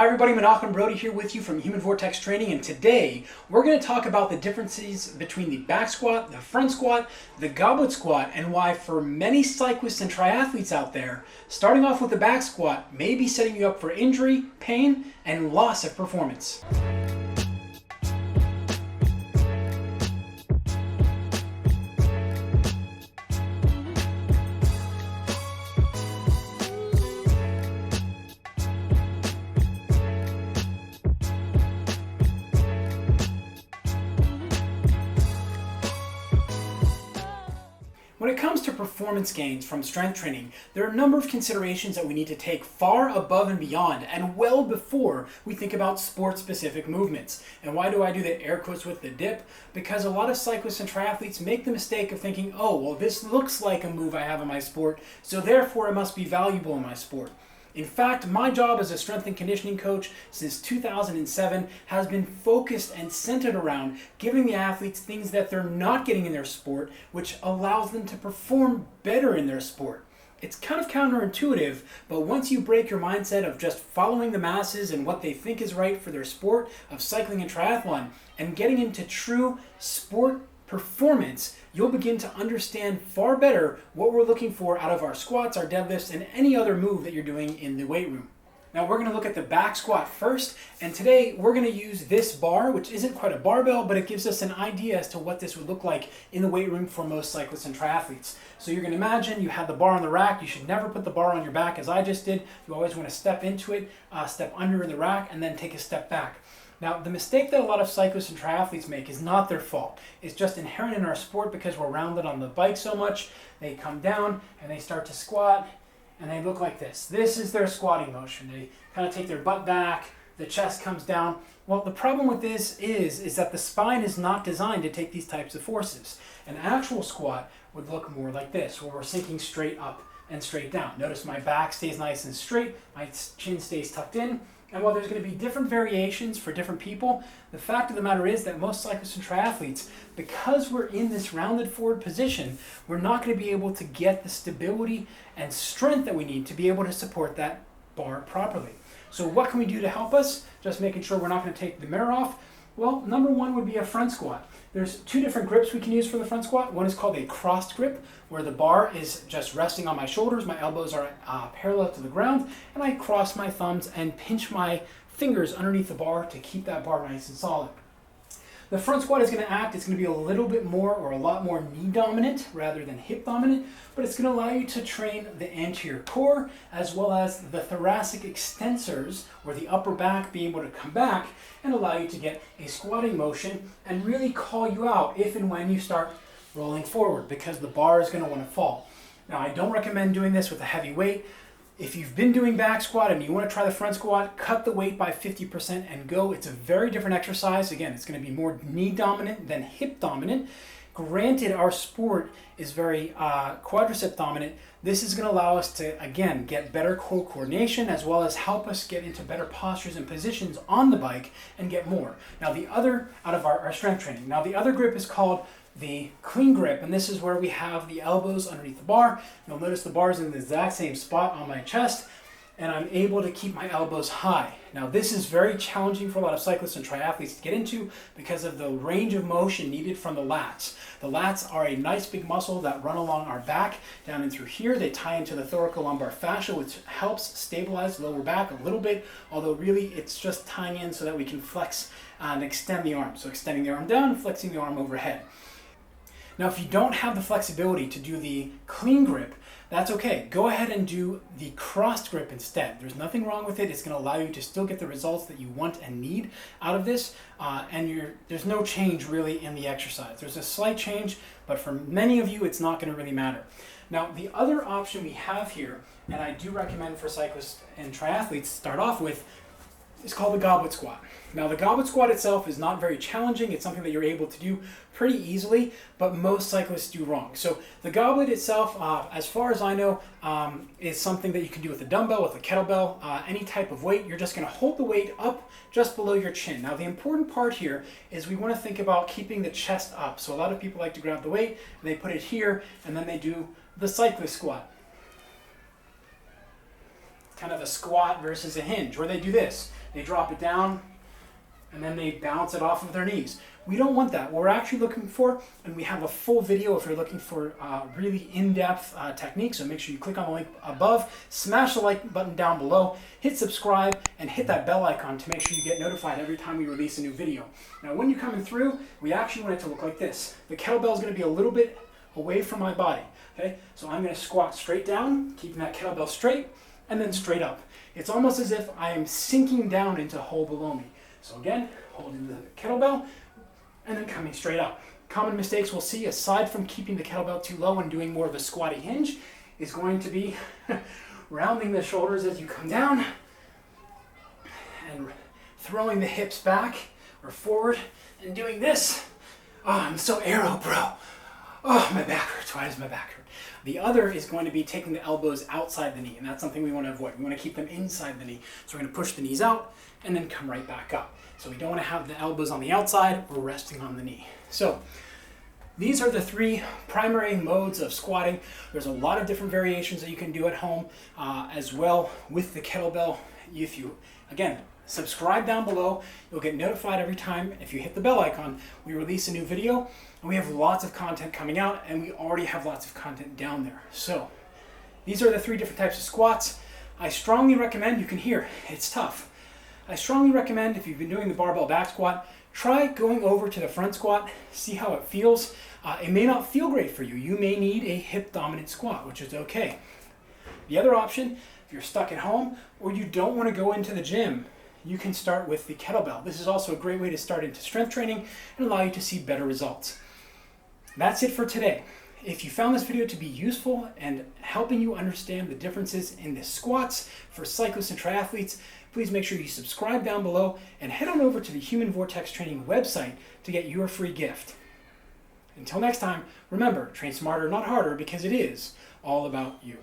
Hi everybody, Menachem Brodie here with you from Vortex Training, and today we're going to talk about the differences between the back squat, the front squat, the goblet squat, and why for many cyclists and triathletes out there, starting off with the back squat may be setting you up for injury, pain, and loss of performance. When it comes to performance gains from strength training, there are a number of considerations that we need to take far above and beyond and well before we think about sport-specific movements. And why do I do the air quotes with the dip? Because a lot of cyclists and triathletes make the mistake of thinking, oh, well, this looks like a move I have in my sport, so therefore it must be valuable in my sport. In fact, my job as a strength and conditioning coach since 2007 has been focused and centered around giving the athletes things that they're not getting in their sport, which allows them to perform better in their sport. It's kind of counterintuitive, but once you break your mindset of just following the masses and what they think is right for their sport of cycling and triathlon and getting into true sport performance, you'll begin to understand far better what we're looking for out of our squats, our deadlifts, and any other move that you're doing in the weight room. Now we're going to look at the back squat first, and today we're going to use this bar, which isn't quite a barbell, but it gives us an idea as to what this would look like in the weight room for most cyclists and triathletes. So you're going to imagine you have the bar on the rack. You should never put the bar on your back as I just did. You always want to step into it, step under in the rack, and then take a step back. Now, the mistake that a lot of cyclists and triathletes make is not their fault. It's just inherent in our sport because we're rounded on the bike so much. They come down and they start to squat and they look like this. This is their squatting motion. They kind of take their butt back, the chest comes down. Well, the problem with this is that the spine is not designed to take these types of forces. An actual squat would look more like this, where we're sinking straight up and straight down. Notice my back stays nice and straight, my chin stays tucked in. And while there's going to be different variations for different people, the fact of the matter is that most cyclists and triathletes, because we're in this rounded forward position, we're not going to be able to get the stability and strength that we need to be able to support that bar properly. So what can we do to help us? Just making sure we're not going to take the mirror off. Well, number one would be a front squat. There's two different grips we can use for the front squat. One is called a crossed grip, where the bar is just resting on my shoulders, my elbows are parallel to the ground, and I cross my thumbs and pinch my fingers underneath the bar to keep that bar nice and solid. The front squat is going to act, it's going to be a little bit more or a lot more knee dominant rather than hip dominant, but it's going to allow you to train the anterior core as well as the thoracic extensors, or the upper back being able to come back and allow you to get a squatting motion and really call you out if and when you start rolling forward, because the bar is going to want to fall. Now, I don't recommend doing this with a heavy weight. If you've been doing back squat and you want to try the front squat, cut the weight by 50% and go. It's a very different exercise. Again, it's going to be more knee dominant than hip dominant. Granted, our sport is very quadricep dominant. This is going to allow us to, again, get better core coordination as well as help us get into better postures and positions on the bike and get more. Now, the other, out of our strength training, now the other grip is called the clean grip, and this is where we have the elbows underneath the bar. You'll notice the bar is in the exact same spot on my chest, and I'm able to keep my elbows high. Now, this is very challenging for a lot of cyclists and triathletes to get into because of the range of motion needed from the lats. The lats are a nice big muscle that run along our back down and through here. They tie into the thoracolumbar fascia, which helps stabilize the lower back a little bit, although really it's just tying in so that we can flex and extend the arm. So extending the arm down, flexing the arm overhead. Now, if you don't have the flexibility to do the clean grip, that's okay. Go ahead and do the crossed grip instead. There's nothing wrong with it. It's going to allow you to still get the results that you want and need out of this, and there's no change really in the exercise. There's a slight change, but for many of you, it's not going to really matter. Now, the other option we have here, and I do recommend for cyclists and triathletes to start off with, is called the goblet squat. Now, the goblet squat itself is not very challenging. It's something that you're able to do pretty easily, but most cyclists do wrong. So the goblet itself, as far as I know, is something that you can do with a dumbbell, with a kettlebell, any type of weight. You're just going to hold the weight up just below your chin. Now, the important part here is we want to think about keeping the chest up. So a lot of people like to grab the weight, and they put it here, and then they do the cyclist squat. Kind of a squat versus a hinge, where they do this. they drop it down, and then they bounce it off of their knees. We don't want that. What we're actually looking for, and we have a full video if you're looking for really in-depth techniques, so make sure you click on the link above, smash the like button down below, hit subscribe, and hit that bell icon to make sure you get notified every time we release a new video. Now when you're coming through, we actually want it to look like this. The kettlebell is going to be a little bit away from my body. Okay, so I'm going to squat straight down, keeping that kettlebell straight, and then straight up. It's almost as if I am sinking down into a hole below me. So again, holding the kettlebell, and then coming straight up. Common mistakes we'll see, aside from keeping the kettlebell too low and doing more of a squatty hinge, is going to be rounding the shoulders as you come down, and throwing the hips back or forward, and doing this. Oh, I'm so aero, bro. Oh, my back hurts. Why does my back hurt? The other is going to be taking the elbows outside the knee, and that's something we want to avoid. We want to keep them inside the knee. So we're going to push the knees out and then come right back up. So we don't want to have the elbows on the outside or resting on the knee. So these are the three primary modes of squatting. There's a lot of different variations that you can do at home as well with the kettlebell. If you, again, subscribe down below, you'll get notified every time if you hit the bell icon we release a new video. And we have lots of content coming out, and we already have lots of content down there. So these are the three different types of squats. I strongly recommend, you can hear it's tough. I strongly recommend, if you've been doing the barbell back squat, try going over to the front squat, see how it feels. It may not feel great for you. You may need a hip dominant squat, which is okay. The other option, if you're stuck at home or you don't want to go into the gym, you can start with the kettlebell. This is also a great way to start into strength training and allow you to see better results. That's it for today. If you found this video to be useful and helping you understand the differences in the squats for cyclists and triathletes, please make sure you subscribe down below and head on over to the Human Vortex Training website to get your free gift. Until next time, remember, train smarter, not harder, because it is all about you.